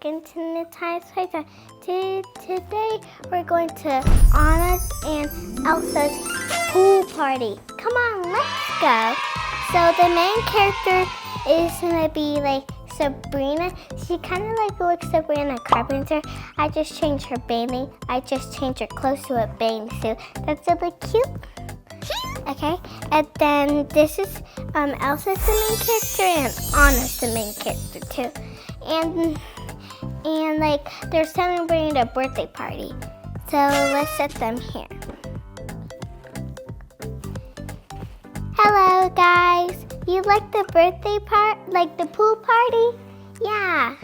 welcome to Nata's Playtime. Today we're going to Anna's and Elsa's pool party. Come on, let's go. So the main character is gonna be like Sabrina. She kind of like looks Sabrina Carpenter. I just changed her bathing. I just changed her clothes to a bathing suit. That's really cute. Okay, and then this is Elsa's the main character and Anna's the main character too. And like they're celebrating a birthday party. So let's set them here. Hello guys. You like the birthday like the pool party? Yeah.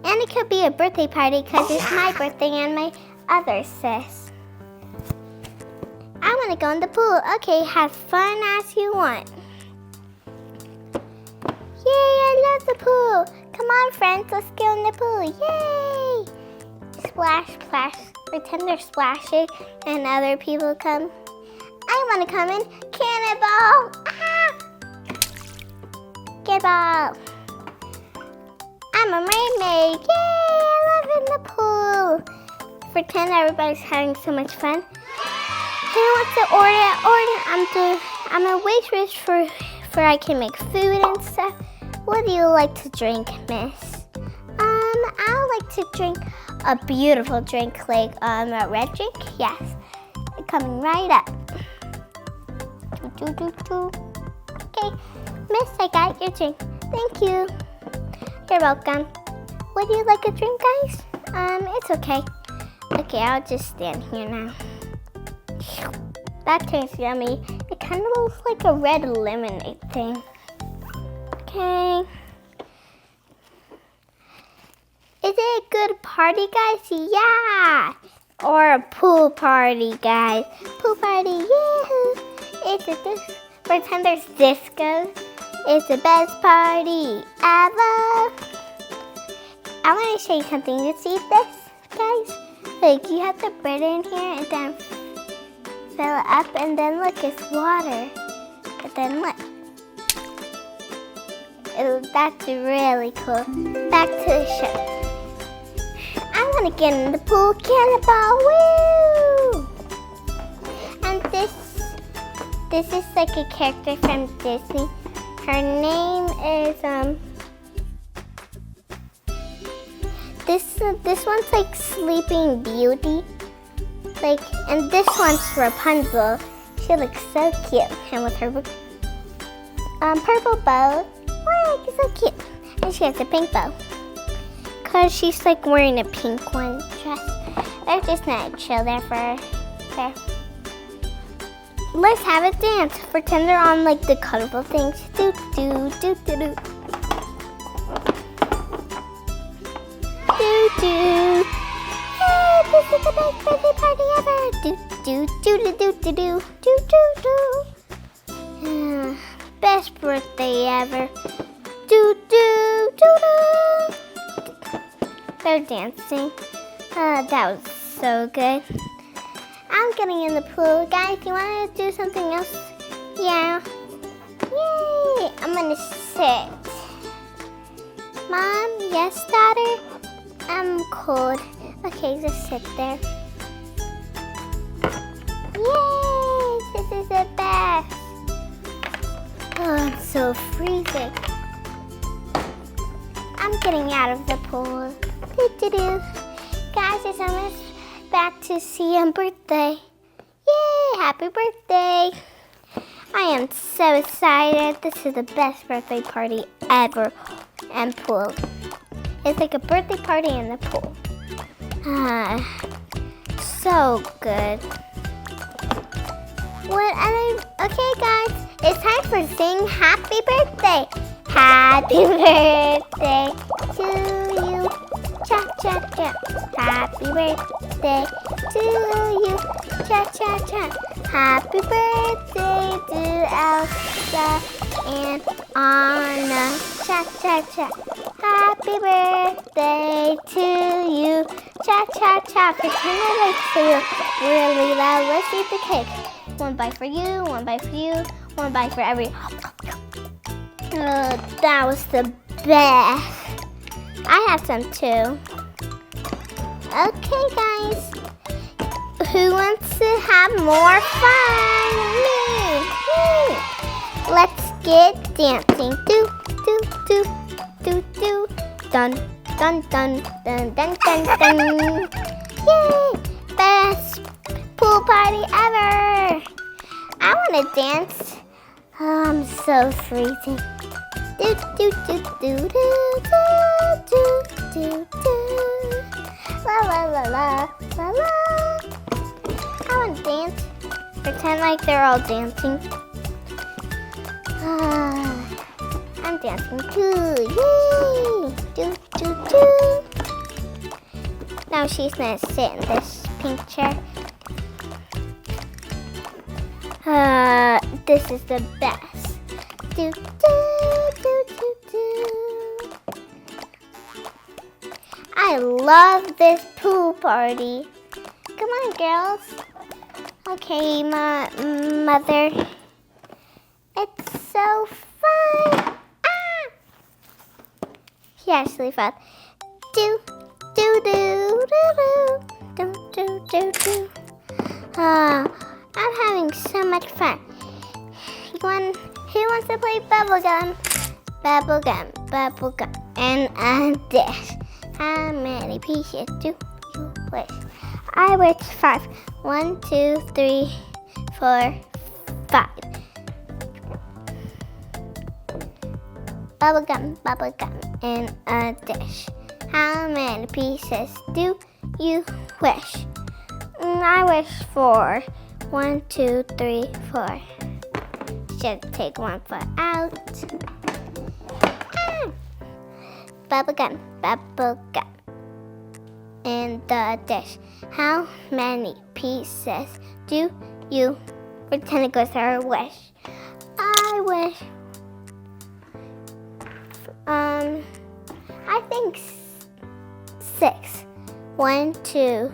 And it could be a birthday party because it's my birthday and my other sis. I want to go in the pool. Okay, have fun as you want. Yay, I love the pool. Come on, friends, let's go in the pool. Yay! Splash, splash. Pretend they're splashing and other people come. I want to come in. Cannonball! Ah! Cannonball. I'm a mermaid. Yay, I love in the pool. Pretend everybody's having so much fun. Who wants to order? I'm a waitress for I can make food and stuff. What do you like to drink, miss? I like to drink a beautiful drink like a red drink. Yes, coming right up. Okay, miss, I got your drink. Thank you. You're welcome. Would you like a drink, guys? It's okay. Okay, I'll just stand here now. That tastes yummy. It kind of looks like a red lemonade thing. Okay. Is it a good party, guys? Yeah. Or a pool party, guys. Pool party, yahoo! Pretend there's disco. It's the best party ever. I want to show you something. You see this, guys? Like you have to put it in here and then fill it up, and then look, it's water. But then look. That's really cool. Back to the show. I want to get in the pool. Cannonball, woo! And this is like a character from Disney. Her name is this one's like Sleeping Beauty. Like, and this one's Rapunzel. She looks so cute, and with her purple bow. Oh, it's so cute. And she has a pink bow, cause she's like wearing a pink one dress. They're just gonna chill there for her. Let's have a dance. Pretend they're on like the colorful things. Do do do do do. Do do. This is the best birthday party ever. Do do do do do do do do do. Best birthday ever. Do do do do. They're dancing. That was so good. I'm getting in the pool, guys. You want to do something else? Yeah. Yay! I'm gonna sit. Mom, yes, daughter. I'm cold. Okay, just sit there. Yay! This is the best. Oh, I'm so freezing. I'm getting out of the pool. Do-do-do. Guys, it's almost back to CM birthday. Yay! Happy birthday! I am so excited. This is the best birthday party ever. And pool. It's like a birthday party in the pool. So good. Okay guys, it's time for sing happy birthday. Happy birthday to you. Cha cha cha. Happy birthday to you. Cha cha cha. Happy birthday to Elsa and Anna. Cha cha cha. Happy birthday to you. Cha cha cha. Pretend I like to really loud. Let's eat the cake. One bite for you, one bite for you, one bite for every. That was the best. I have some too. Okay, guys. Who wants to have more fun? Me. Let's get dancing. Do, do, do, do, do. Dun, dun, dun, dun, dun, dun, dun. Yay! Best pool party ever. I want to dance. Oh, I'm so freezing. Do, do, do, do, do, do, do, do. La, la, la, la, la, la. I want to dance. Pretend like they're all dancing. I'm dancing too. Yay! Do, do, do. Now she's going to sit in this pink chair. This is the best. Do, do, do, do, do. I love this pool party. Come on, girls. Okay, my mother. It's so fun. Ah! He actually fell. Do, do, do, do, do, do, do, do. I'm having so much fun. Who wants to play bubblegum? Bubblegum, bubblegum, and a dish. How many pieces do you wish? I wish 5. 1, 2, 3, 4, 5. Bubblegum, bubblegum, in a dish. How many pieces do you wish? I wish 4. 1, 2, 3, 4. Should take 1 foot out. Ah! Bubblegum, bubblegum, in the dish. How many pieces do you pretend it goes to our wish? I wish. I think 6. 1, 2,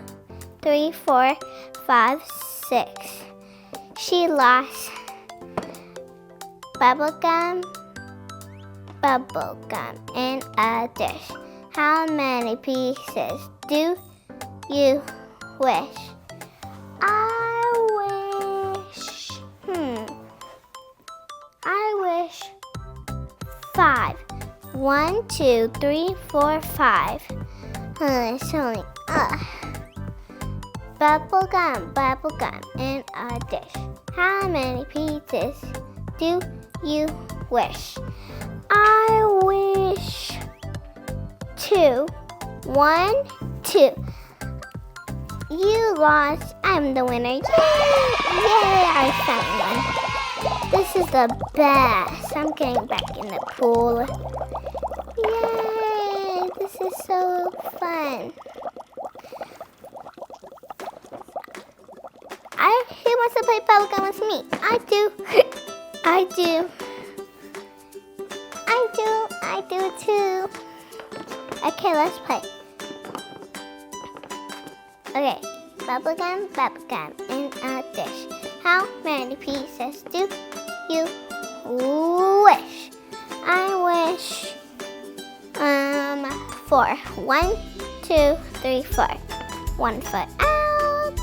3, 4, 5, 6. She lost. Bubblegum, bubblegum, in a dish. How many pieces do you wish? I wish 5. 1, 2, 3, 4, 5. It's only bubblegum, bubblegum, in a dish. How many pieces do you wish? I wish 2. 1, 2. You lost. I'm the winner. Yay! Yay! I found one. This is the best. I'm getting back in the pool. Yay! This is so fun. Who wants to play bubblegum with me? I do. I do. I do too. Okay, let's play. Okay, bubblegum, bubblegum, in a dish. How many pieces do you wish? I wish 4. 1, 2, 3, 4. 1 foot out.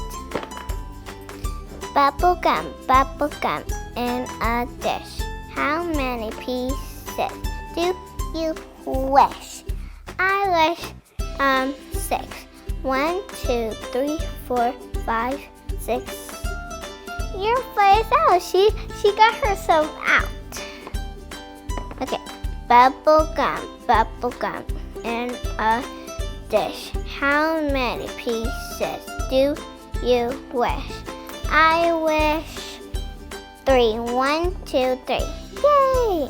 Bubblegum, bubblegum, in a dish. How many pieces do you wish? I wish 6. 1, 2, 3, 4, 5, 6. Your foot is out. She got herself out. Okay, bubblegum, bubblegum, in a dish. How many pieces do you wish? I wish 3. 1, 2, 3. Yay!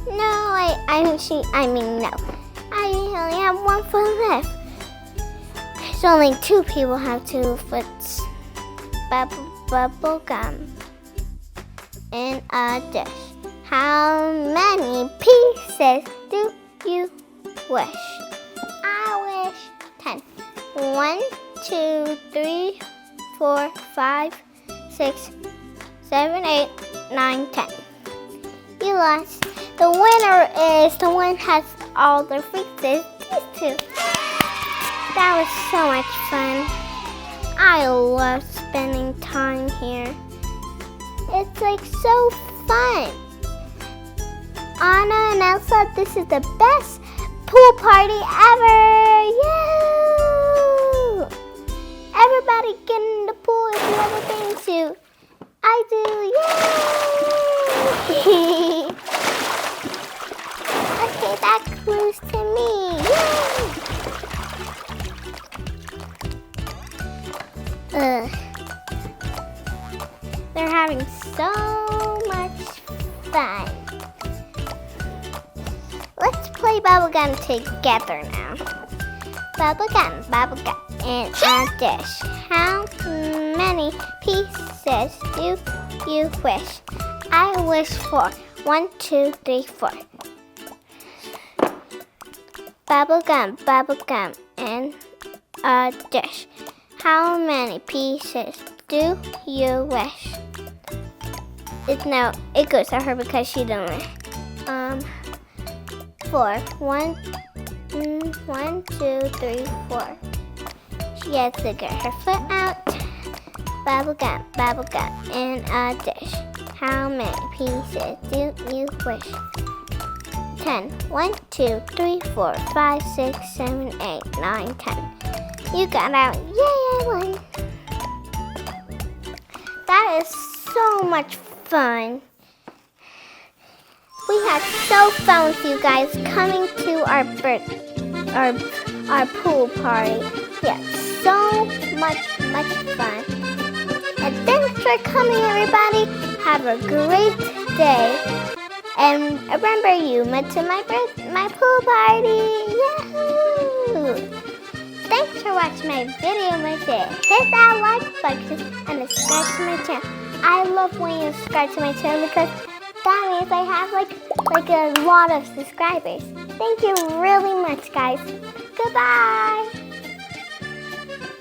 No, I mean no. I only have 1 foot left. There's only 2 people have 2 foot. Bubblegum, in a dish. How many pieces do you wish? I wish 10. 1, 2, 3, 4, 5, 6, 7, 8, 9, 10. You lost. The winner is the one who has all the pieces. These 2. That was so much fun. I love spending time here. It's like so fun. Anna and Elsa, this is the best pool party ever! Yay! Everybody get in the pool if you ever been to. I do, yay! Okay, that clues to me, yay! They're having so much fun. Let's play bubblegum together now. Bubblegum, in a dish. How many pieces do you wish? I wish for 1, 2, 3, 4. Bubblegum, in a dish. How many pieces do you wish? It goes to her because she didn't wish. 4. 1, 2, 3, 4. She has to get her foot out. Bubblegum, in a dish. How many pieces do you wish? 10. 1, 2, 3, 4, 5, 6, 7, 8, 9, 10. You got out. Yay, I won. That is so much fun. We had so fun with you guys coming to our pool party. We had so much fun. And thanks for coming, everybody. Have a great day. And remember, you went to my pool party. Yahoo! Thanks for watching my video, my dear. Hit that like button and subscribe to my channel. I love when you subscribe to my channel because that means I have like a lot of subscribers. Thank you really much, guys. Goodbye.